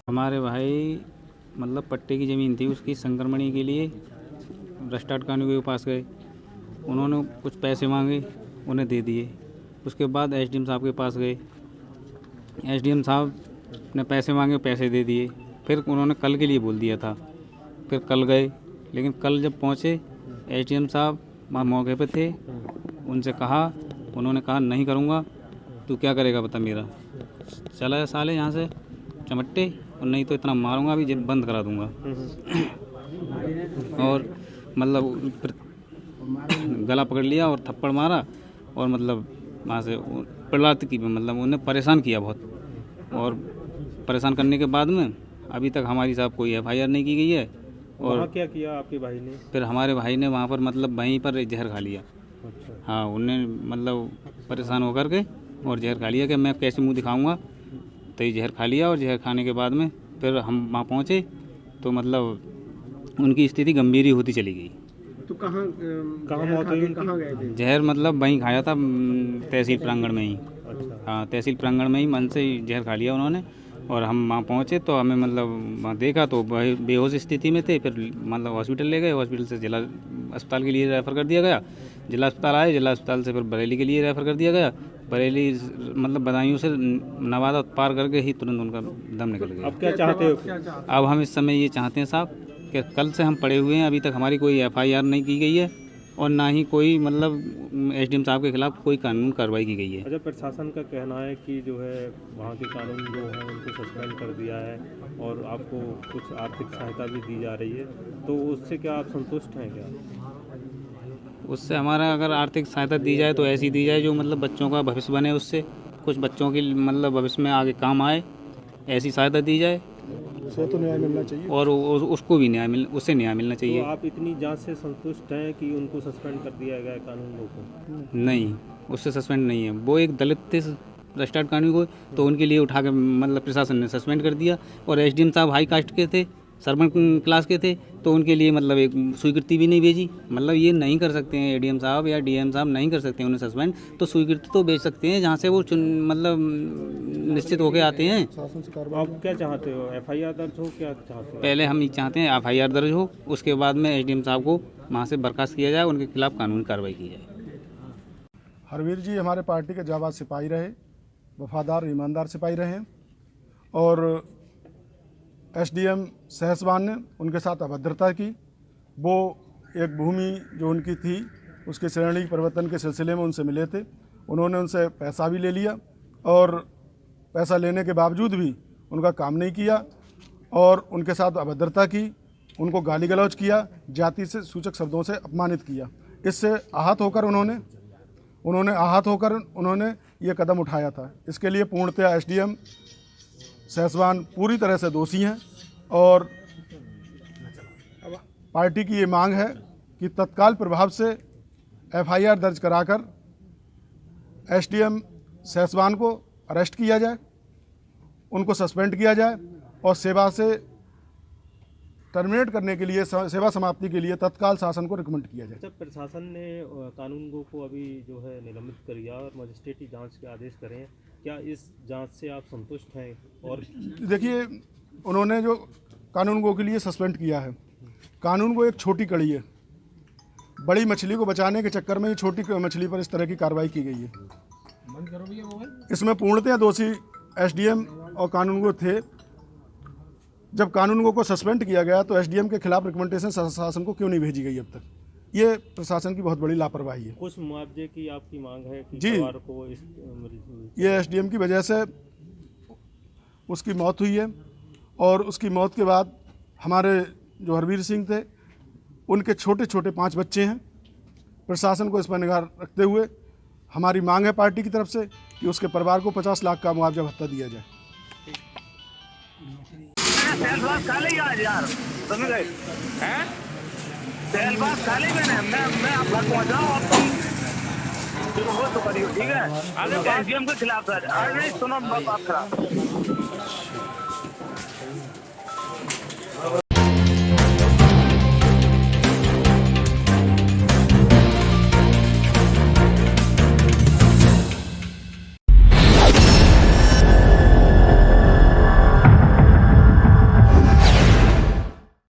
हमारे भाई मतलब पट्टे की ज़मीन थी, उसकी संक्रमणी के लिए रजिस्ट्रार्ड कानून के पास गए। उन्होंने कुछ पैसे मांगे, उन्हें दे दिए। उसके बाद एसडीएम साहब के पास गए। एसडीएम साहब ने पैसे मांगे, पैसे दे दिए। फिर उन्होंने कल के लिए बोल दिया था। फिर कल गए, लेकिन कल जब पहुँचे एसडीएम साहब वहाँ मौके पे थे। उनसे कहा, उन्होंने कहा नहीं करूँगा, तू क्या करेगा बता मेरा, चला जा साले यहाँ से चमट्टे, और नहीं तो इतना मारूंगा अभी जेल बंद करा दूंगा। और मतलब फिर गला पकड़ लिया और थप्पड़ मारा, और मतलब वहाँ से प्रलात की मतलब उन्हें परेशान किया बहुत। और परेशान करने के बाद में अभी तक हमारी साहब कोई एफआईआर नहीं की गई है। और क्या किया आपके भाई ने? फिर हमारे भाई ने वहाँ पर मतलब वहीं पर जहर खा लिया। अच्छा। हाँ, उन्हें मतलब परेशान होकर के और जहर खा लिया कि मैं कैसे मुंह दिखाऊंगा, तो ये जहर खा लिया। और जहर खाने के बाद में फिर हम वहाँ पहुँचे तो मतलब उनकी स्थिति गंभीर ही होती चली गई। तो कहाँ मौत हुई? कहाँ गए थे? जहर मतलब वहीं खाया था तहसील प्रांगण में ही। अच्छा। हाँ, तहसील प्रांगण में ही मन से ही जहर खा लिया उन्होंने। और हम वहाँ पहुँचे तो हमें मतलब वहाँ देखा तो बेहोश स्थिति में थे। फिर मतलब हॉस्पिटल ले गए, हॉस्पिटल से जिला अस्पताल के लिए रेफ़र कर दिया गया। जिला अस्पताल आए, जिला अस्पताल से फिर बरेली के लिए रेफ़र कर दिया गया। बरेली मतलब बदायूं से नवादा पार करके ही तुरंत उनका दम निकल गया। अब क्या चाहते हो? अब हम इस समय ये चाहते हैं साहब कि कल से हम पड़े हुए हैं, अभी तक हमारी कोई एफआईआर नहीं की गई है और ना ही कोई मतलब एसडीएम साहब के खिलाफ कोई कानून कार्रवाई की गई है। अच्छा, प्रशासन का कहना है कि जो है वहाँ के कानून जो है उनको सस्पेंड कर दिया है और आपको कुछ आर्थिक सहायता भी दी जा रही है, तो उससे क्या आप संतुष्ट हैं क्या? उससे हमारा अगर आर्थिक सहायता दी जाए तो ऐसी दी जाए जो मतलब बच्चों का भविष्य बने, उससे कुछ बच्चों की मतलब भविष्य में आगे काम आए, ऐसी सहायता दी जाए। उसे तो न्याय मिलना चाहिए और उसको भी उससे न्याय मिलना चाहिए। तो आप इतनी जांच से संतुष्ट हैं कि उनको सस्पेंड कर दिया गया कानून को? नहीं, उससे सस्पेंड नहीं है। वो एक दलित थे रजिस्टर्ड कानून को, तो उनके लिए उठा के मतलब प्रशासन ने सस्पेंड कर दिया। और एसडीएम साहब हाई कास्ट के थे, सर्वन क्लास के थे, तो उनके लिए मतलब एक स्वीकृति भी नहीं भेजी। मतलब ये नहीं कर सकते हैं एडीएम साहब या डीएम साहब, नहीं कर सकते हैं उन्हें सस्पेंड। तो स्वीकृति तो भेज सकते हैं जहाँ से वो मतलब निश्चित होके आते हैं। आप क्या चाहते हो? एफआईआर दर्ज हो? क्या चाहते हो? पहले हम ये चाहते हैं एफआईआर दर्ज हो, उसके बाद में एसडीएम साहब को वहाँ से बर्खास्त किया जाए, उनके खिलाफ कानूनी कार्रवाई की जाए। हरवीर जी हमारे पार्टी के जाबाज सिपाही रहे, वफादार ईमानदार सिपाही रहे, और एसडीएम सहसवान ने उनके साथ अभद्रता की। वो एक भूमि जो उनकी थी उसके श्रेणी परिवर्तन के सिलसिले में उनसे मिले थे। उन्होंने उनसे पैसा भी ले लिया और पैसा लेने के बावजूद भी उनका काम नहीं किया और उनके साथ अभद्रता की, उनको गाली गलौज किया, जाति से सूचक शब्दों से अपमानित किया। इससे आहत होकर उन्होंने ये कदम उठाया था। इसके लिए पूर्णतया एसडीएम सहसवान पूरी तरह से दोषी हैं और पार्टी की ये मांग है कि तत्काल प्रभाव से एफआईआर दर्ज कराकर एसडीएम सहसवान को अरेस्ट किया जाए, उनको सस्पेंड किया जाए और सेवा से टर्मिनेट करने के लिए, सेवा समाप्ति के लिए तत्काल शासन को रिकमेंड किया जाए। अच्छा, प्रशासन ने कानूनगो को अभी जो है निलंबित कर दिया और मजिस्ट्रेटी जांच के आदेश करे हैं, क्या इस जांच से आप संतुष्ट हैं? और देखिए, उन्होंने जो कानूनगो के लिए सस्पेंड किया है, कानूनगो एक छोटी कड़ी है। बड़ी मछली को बचाने के चक्कर में ये छोटी मछली पर इस तरह की कार्रवाई की गई है। इसमें पूर्णतया दोषी एसडीएम और कानूनगो थे। जब कानूनगो को सस्पेंड किया गया तो एसडीएम के खिलाफ रिकमेंडेशन शासन को क्यों नहीं भेजी गई अब तक? ये प्रशासन की बहुत बड़ी लापरवाही है। कुछ मुआवजे की आपकी मांग है कि जी, को इस ये एसडीएम की वजह से उसकी मौत हुई है और उसकी मौत के बाद हमारे जो हरवीर सिंह थे उनके छोटे छोटे 5 बच्चे हैं। प्रशासन को इस पर निगाह रखते हुए हमारी मांग है पार्टी की तरफ से कि उसके परिवार को 50 लाख का मुआवजा भत्ता दिया जाए। हो तो करियो, ठीक है? एसडीएम के खिलाफ नहीं, सुनो बात खराब।